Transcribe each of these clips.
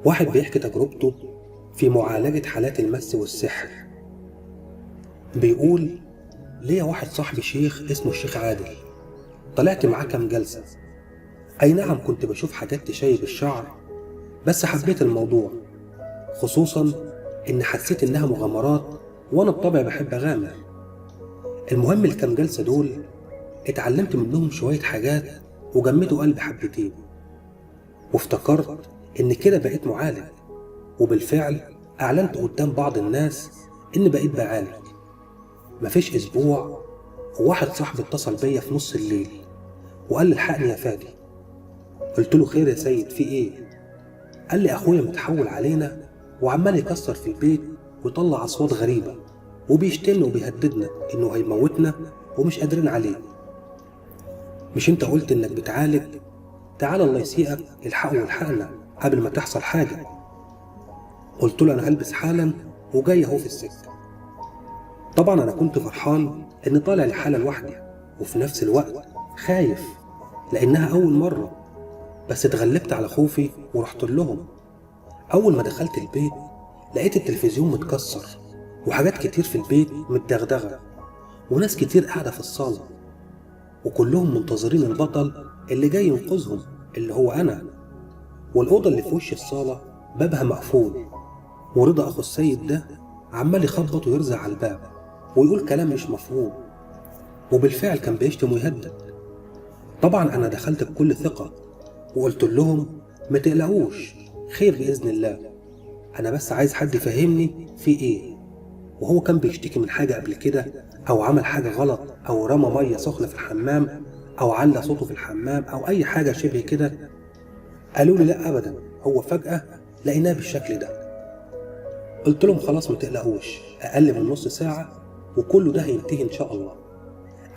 واحد بيحكي تجربته في معالجة حالات المس والسحر. بيقول: ليا واحد صاحبي شيخ اسمه الشيخ عادل، طلعت معاه كام جلسة. أي نعم، كنت بشوف حاجات تشيب الشعر، بس حبيت الموضوع، خصوصا إن حسيت إنها مغامرات وأنا بطبعي بحب أغامر. المهم الكام جلسة دول اتعلمت منهم شوية حاجات وجمدوا قلبي حبتين، وافتكرت إن كده بقيت معالج. وبالفعل أعلنت قدام بعض الناس إن بقيت بعالج. مفيش أسبوع وواحد صاحبي اتصل بيا في نص الليل وقال لي: الحقني يا فادي. قلت له: خير يا سيد، في إيه؟ قال لي: أخويا متحول علينا وعمال يكسر في البيت ويطلع أصوات غريبة وبيشتمنا وبيهددنا إنه هيموتنا ومش قادرين عليه. مش أنت قلت إنك بتعالج؟ تعال الله يسيئك الحقه والحقنا قبل ما تحصل حاجة. قلت له: أنا هلبس حالا وجاي أهو في السكة. طبعا أنا كنت فرحان إني طالع لحالة لوحدي، وفي نفس الوقت خايف لأنها أول مرة، بس اتغلبت على خوفي ورحت لهم. أول ما دخلت البيت لقيت التلفزيون متكسر وحاجات كتير في البيت متدغدغة وناس كتير قاعدة في الصالة، وكلهم منتظرين البطل اللي جاي ينقذهم اللي هو أنا. والأوضة اللي في وش الصالة بابها مقفول، ورضا أخو السيد ده عمال يخبط ويرزع على الباب ويقول كلام مش مفهوم، وبالفعل كان بيشتم ويهدد. طبعا أنا دخلت بكل ثقة وقلت لهم: ما تقلقوش، خير بإذن الله، أنا بس عايز حد يفهمني في إيه. وهو كان بيشتكي من حاجة قبل كده، أو عمل حاجة غلط، أو رمى مية سخنة في الحمام، أو علّى صوته في الحمام، أو أي حاجة شبه كده؟ قالوا لي: لا أبدا، هو فجأة لقيناه بالشكل ده. قلت لهم: خلاص ما تقلقوش، أقل من نص ساعة وكله ده هينتهي إن شاء الله.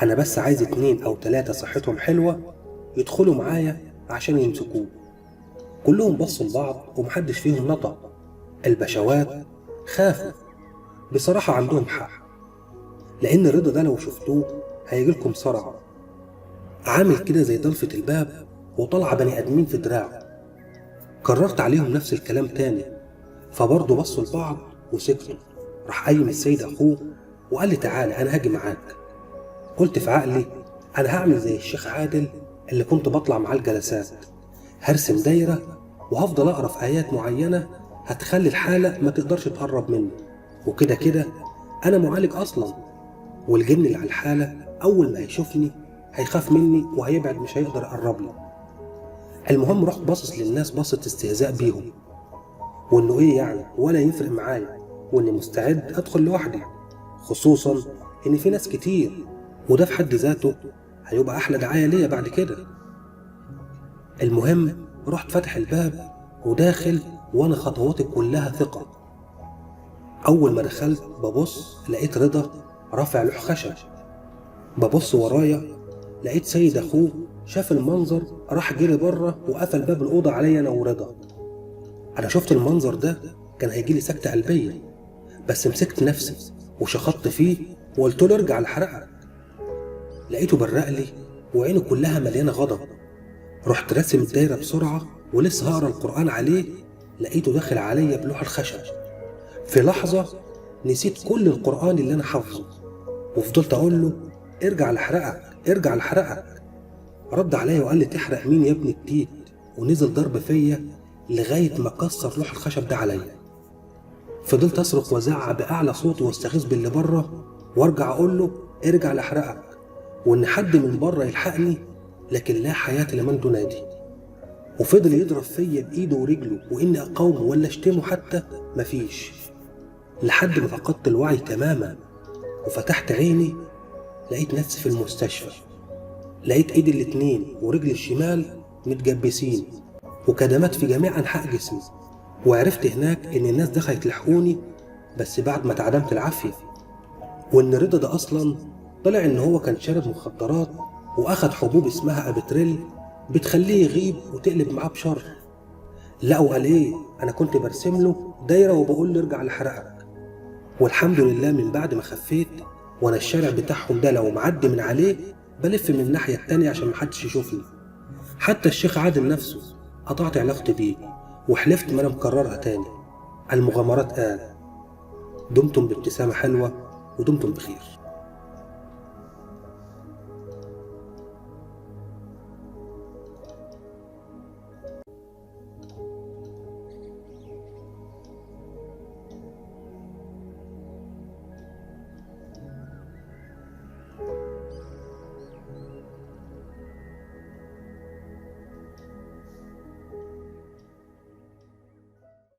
أنا بس عايز 2 أو 3 صحتهم حلوة يدخلوا معايا عشان يمسكوه. كلهم بصوا لبعض ومحدش فيهم نطق. البشوات خافوا. بصراحة عندهم حق، لأن رضا ده لو شفتوه هيجيلكم صرع، عامل كده زي ضلفة الباب وطلع بني آدمين في دراعه. كررت عليهم نفس الكلام تاني، فبرضه بصوا لبعض وسكتوا. راح قايم السيد أخوه وقال لي: تعالى أنا هاجي معاك. قلت في عقلي: أنا هعمل زي الشيخ عادل اللي كنت بطلع معاه الجلسات، هرسم دايرة وهفضل أقرأ في آيات معينة هتخلي الحالة ما تقدرش تقرب مني، وكده كده أنا معالج أصلا، والجن اللي على الحالة أول ما هيشوفني هيخاف مني وهيبعد، مش هيقدر يقرب لي. المهم رحت باصص للناس بصة استهزاء بيهم، وإنه إيه يعني ولا يفرق معايا، وإني مستعد أدخل لوحدي، خصوصا إن في ناس كتير، وده في حد ذاته هيبقى أحلى دعاية ليا بعد كده. المهم رحت فتح الباب وداخل، وأنا خطواتي كلها ثقة. أول ما دخلت ببص لقيت رضا رافع لوح خشب. ببص ورايا لقيت سيد أخوه شاف المنظر راح جري بره وقفل باب الأوضة عليا أنا ورضا. أنا شفت المنظر ده كان هيجيلي سكتة قلبية، بس مسكت نفسي وشخطت فيه وقلت له: ارجع لحرقك. لقيته برق لي وعينه كلها مليانة غضب. رحت راسم الدايرة بسرعة ولسه هقرا القرآن عليه، لقيته داخل عليا بلوح الخشب. في لحظة نسيت كل القرآن اللي أنا حافظه، وفضلت أقول له: ارجع لحرقك، ارجع لحرقك. رد عليا وقال لي: تحرق مين يا ابن التيت؟ ونزل ضرب فيا لغاية ما كسر لوح الخشب ده عليا. فضلت أصرخ وأزعق بأعلى صوتي واستغيث باللي بره، وارجع أقول له: ارجع لحرقك، وإن حد من بره يلحقني، لكن لا حياة لمن تنادي. وفضل يضرب فيا بإيده ورجله، وإني أقاومه ولا أشتمه حتى مفيش، لحد ما فقدت الوعي تماما. وفتحت عيني لقيت نفسي في المستشفى. لقيت ايدي الاتنين ورجلي الشمال متجبسين وكدمات في جميع انحاء جسمي. وعرفت هناك ان الناس دخلت يلحقوني بس بعد ما اتعدمت العافية، وان رضا ده اصلا طلع ان هو كان شارب مخدرات واخد حبوب اسمها ابتريل بتخليه يغيب وتقلب معاه بشر. لا وقال ايه، انا كنت برسم له دايرة وبقول له: ارجع لحرقك. والحمد لله من بعد ما خفيت وانا الشارع بتاعهم ده لو معدي من عليه بلف من الناحية التانية عشان محدش يشوفني. حتى الشيخ عادل نفسه قطعت علاقتي بيه وحلفت ما أنا مكررها تاني. المغامرات قال: دمتم بابتسامة حلوة ودمتم بخير.